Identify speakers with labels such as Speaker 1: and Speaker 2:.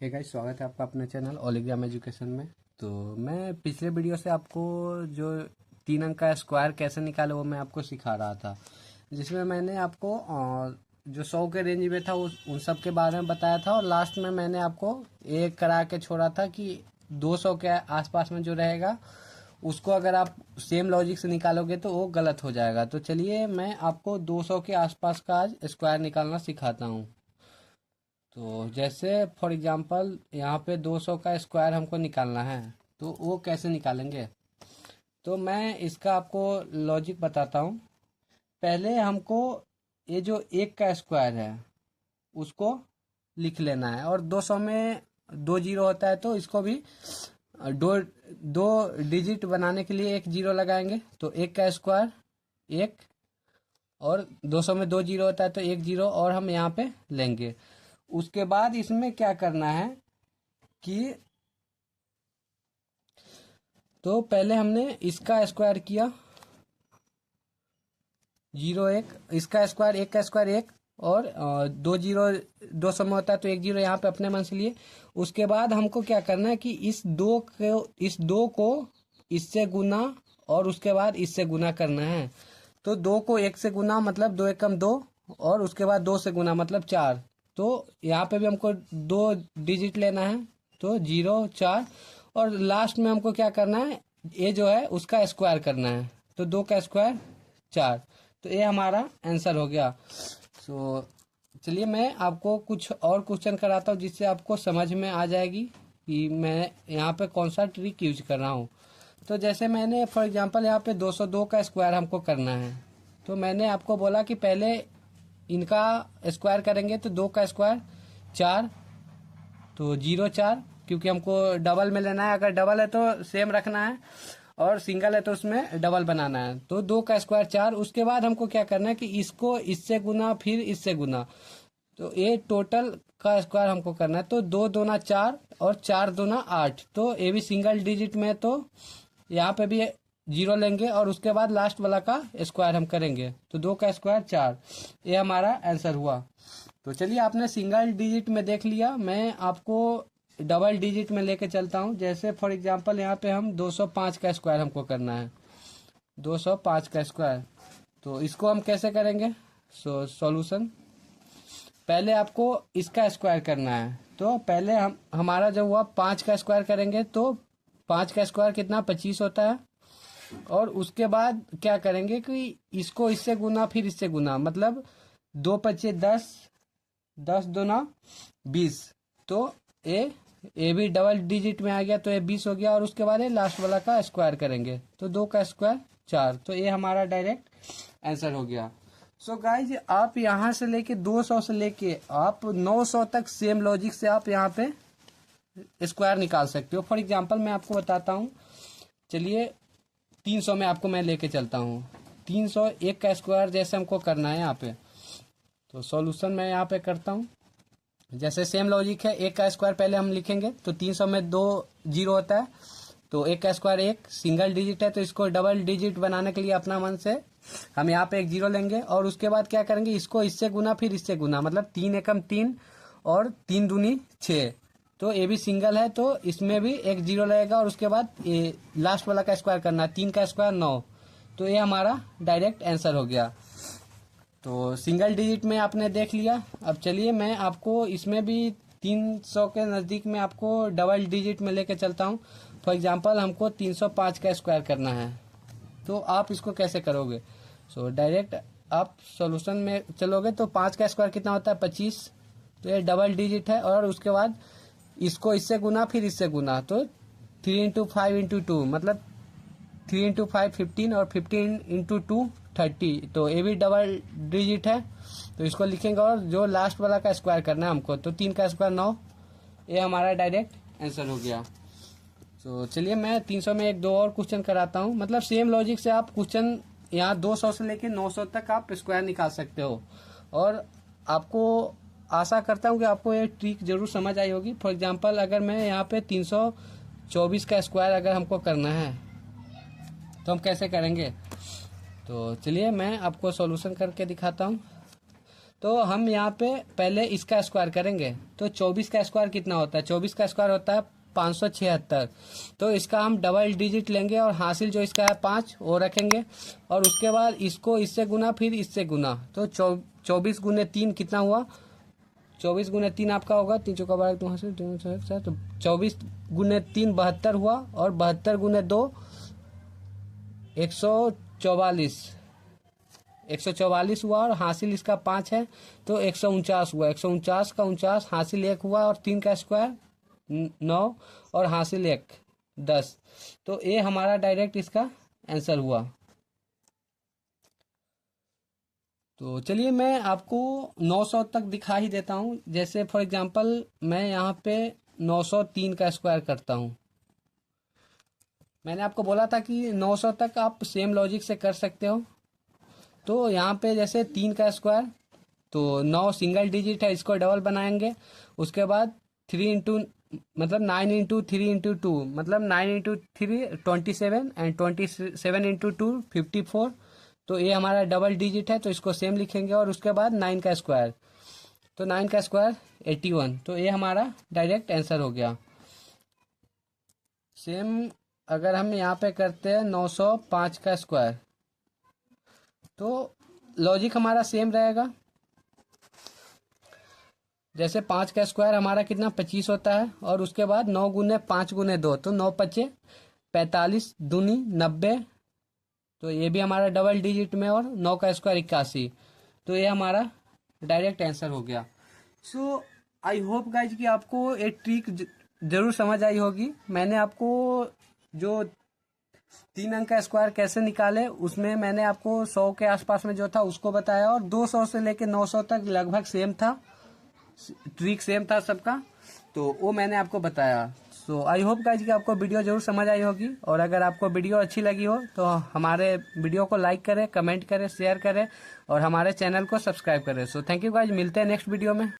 Speaker 1: Hey guys, स्वागत है आपका अपने चैनल ऑलिग्राम एजुकेशन में। तो मैं पिछले वीडियो से आपको जो 3 अंक का स्क्वायर कैसे निकाले वो मैं आपको सिखा रहा था, जिसमें मैंने आपको जो 100 के रेंज में था उन सब के बारे में बताया था। और लास्ट में मैंने आपको एक करा के छोड़ा था कि 200 के आसपास में जो रहेगा उसको अगर आप सेम लॉजिक से निकालोगे तो वो गलत हो जाएगा। तो चलिए मैं आपको 200 के आसपास का आज स्क्वायर निकालना सिखाता हूँ। तो जैसे फॉर एग्जांपल यहाँ पे 200 का स्क्वायर हमको निकालना है, तो वो कैसे निकालेंगे। तो मैं इसका आपको लॉजिक बताता हूँ। पहले हमको ये जो एक का स्क्वायर है उसको लिख लेना है, और 200 में 2 जीरो होता है तो इसको भी दो दो डिजिट बनाने के लिए एक जीरो लगाएंगे। तो एक का स्क्वायर एक, और 200 में 2 जीरो होता है तो एक जीरो और हम यहाँ पे लेंगे। उसके बाद इसमें क्या करना है कि तो पहले हमने इसका स्क्वायर किया 0 1, इसका स्क्वायर एक का स्क्वायर एक, और 2 जीरो 200 में होता है तो एक जीरो यहाँ पे अपने मन से लिए। उसके बाद हमको क्या करना है कि इस दो को इससे गुना और उसके बाद इससे गुना करना है। तो 2 को 1 से गुना मतलब 2 एकम 2, और उसके बाद 2 से गुना मतलब 4। तो यहाँ पे भी हमको 2 डिजिट लेना है, तो 0 4, और लास्ट में हमको क्या करना है, ये जो है उसका स्क्वायर करना है। तो 2 का स्क्वायर 4। तो ये हमारा आंसर हो गया। सो चलिए मैं आपको कुछ और क्वेश्चन कराता हूँ जिससे आपको समझ में आ जाएगी कि मैं यहाँ पे कौन सा ट्रिक यूज कर रहा हूँ। तो जैसे मैंने फॉर एग्जांपल यहाँ पे 202 का स्क्वायर हमको करना है, तो मैंने आपको बोला कि पहले इनका स्क्वायर करेंगे। तो 2 का स्क्वायर 4, तो 0 4, क्योंकि हमको डबल में लेना है। अगर डबल है तो सेम रखना है, और सिंगल है तो उसमें डबल बनाना है। तो 2 का स्क्वायर 4। उसके बाद हमको क्या करना है कि इसको इससे गुना फिर इससे गुना, तो ये टोटल का स्क्वायर हमको करना है। तो 2 दूना 4 और 4 दूना 8। तो ये भी सिंगल डिजिट में, तो यहाँ पे भी जीरो लेंगे और उसके बाद लास्ट वाला का स्क्वायर हम करेंगे। तो 2 का स्क्वायर 4, ये हमारा आंसर हुआ। तो चलिए आपने सिंगल डिजिट में देख लिया, मैं आपको डबल डिजिट में लेके चलता हूँ। जैसे फॉर एग्जांपल यहाँ पे हम 205 का स्क्वायर हमको करना है, 205 का स्क्वायर। तो इसको हम कैसे करेंगे। सॉल्यूशन, पहले आपको इसका स्क्वायर करना है। तो पहले हम हमारा जब हुआ 5 का स्क्वायर करेंगे, तो 5 का स्क्वायर कितना 25 होता है। और उसके बाद क्या करेंगे कि इसको इससे गुना फिर इससे गुना, मतलब 2 × 5 = 10, 10 दूना 20। तो ए भी डबल डिजिट में आ गया, तो ये 20 हो गया। और उसके बाद ये लास्ट वाला का स्क्वायर करेंगे, तो 2 का स्क्वायर 4। तो ये हमारा डायरेक्ट आंसर हो गया। सो गाइज, आप यहाँ से लेके 200 से लेके आप 900 तक सेम लॉजिक से आप यहाँ पे स्क्वायर निकाल सकते हो। फॉर एग्जांपल मैं आपको बताता हूँ। चलिए 300 में आपको मैं लेके चलता हूँ। 300 एक का स्क्वायर जैसे हमको करना है यहाँ पे, तो सॉल्यूशन मैं यहाँ पे करता हूँ। जैसे सेम लॉजिक है, एक का स्क्वायर पहले हम लिखेंगे। तो 300 में 2 जीरो होता है, तो एक का स्क्वायर एक, सिंगल डिजिट है तो इसको डबल डिजिट बनाने के लिए अपना मन से हम यहाँ पे एक जीरो लेंगे। और उसके बाद क्या करेंगे, इसको इससे गुना फिर इससे गुना, मतलब 3 एकम 3 और 3 दूनी 6। तो ये भी सिंगल है तो इसमें भी एक जीरो लगेगा। और उसके बाद ये लास्ट वाला का स्क्वायर करना है, 3 का स्क्वायर 9। तो ये हमारा डायरेक्ट आंसर हो गया। तो सिंगल डिजिट में आपने देख लिया। अब चलिए मैं आपको इसमें भी 300 के नज़दीक में आपको डबल डिजिट में लेके चलता हूँ। फॉर एग्जांपल हमको 305 का स्क्वायर करना है, तो आप इसको कैसे करोगे। डायरेक्ट आप सॉल्यूशन में चलोगे। तो 5 का स्क्वायर कितना होता है 25, तो ये डबल डिजिट है। और उसके बाद इसको इससे गुना फिर इससे गुना, तो 3 × 5 × 2, मतलब 3 × 5 15, और 15 × 2 30। तो ये भी डबल डिजिट है, तो इसको लिखेंगे। और जो लास्ट वाला का स्क्वायर करना है हमको, तो 3 का स्क्वायर 9, ये हमारा डायरेक्ट आंसर हो गया। तो चलिए मैं 300 में एक दो और क्वेश्चन कराता हूँ। मतलब सेम लॉजिक से आप क्वेश्चन यहाँ 200 से लेके 900 तक आप स्क्वायर निकाल सकते हो। और आपको आशा करता हूँ कि आपको ये ट्रिक जरूर समझ आई होगी। फॉर एग्जांपल अगर मैं यहाँ पे 324 का स्क्वायर अगर हमको करना है तो हम कैसे करेंगे। तो चलिए मैं आपको सॉल्यूशन करके दिखाता हूँ। तो हम यहाँ पे पहले इसका स्क्वायर करेंगे। तो 24 का स्क्वायर कितना होता है? 24 का स्क्वायर होता है 576। तो इसका हम डबल डिजिट लेंगे और हासिल जो इसका है 5 वो रखेंगे, और उसके बाद इसको इससे गुना, फिर इससे गुना। तो 24 गुने 3 कितना हुआ? 24 गुने 3 आपका होगा 3 चौका 12 2 हासिल 2 तो 24 गुने 3 72 हुआ, और 72 गुने 2 144 144 हुआ, और हासिल इसका 5 है तो 149 हुआ। 149 का 49 हासिल 1 हुआ, और 3 का स्क्वायर 9 और हासिल 1 10। तो ये हमारा डायरेक्ट इसका आंसर हुआ। तो चलिए मैं आपको 900 तक दिखा ही देता हूँ। जैसे फॉर एग्जांपल मैं यहाँ पे 903 का स्क्वायर करता हूँ। मैंने आपको बोला था कि 900 तक आप सेम लॉजिक से कर सकते हो। तो यहाँ पे जैसे 3 का स्क्वायर, तो 9 सिंगल डिजिट है, इसको डबल बनाएंगे। उसके बाद 3 इंटू मतलब 9 इंटू 3 इंटू 2 मतलब 9 इंटू 3 27 एंड 27 इंटू 2 54। तो ये हमारा डबल डिजिट है, तो इसको सेम लिखेंगे। और उसके बाद 9 का स्क्वायर, तो 9 का स्क्वायर 81। तो ये हमारा डायरेक्ट आंसर हो गया। सेम अगर हम यहाँ पे करते हैं 905 का स्क्वायर, तो लॉजिक हमारा सेम रहेगा। जैसे 5 का स्क्वायर हमारा कितना 25 होता है, और उसके बाद 9 गुने 5 गुने 2 तो 9 पचे 45 दूनी 90। तो ये भी हमारा डबल डिजिट में, और 9 का स्क्वायर 81। तो ये हमारा डायरेक्ट आंसर हो गया। सो आई होप गाइज कि आपको एक ट्रिक जरूर समझ आई होगी। मैंने आपको जो 3 अंक का स्क्वायर कैसे निकाले उसमें मैंने आपको 100 के आसपास में जो था उसको बताया, और 200 से लेके 900 तक लगभग सेम था, ट्रिक सेम था सबका। तो वो मैंने आपको बताया। सो आई होप गाइज कि आपको वीडियो जरूर समझ आई होगी। और अगर आपको वीडियो अच्छी लगी हो तो हमारे वीडियो को लाइक करें, कमेंट करें, शेयर करें, और हमारे चैनल को सब्सक्राइब करें। सो थैंक यू गाइज, मिलते हैं नेक्स्ट वीडियो में।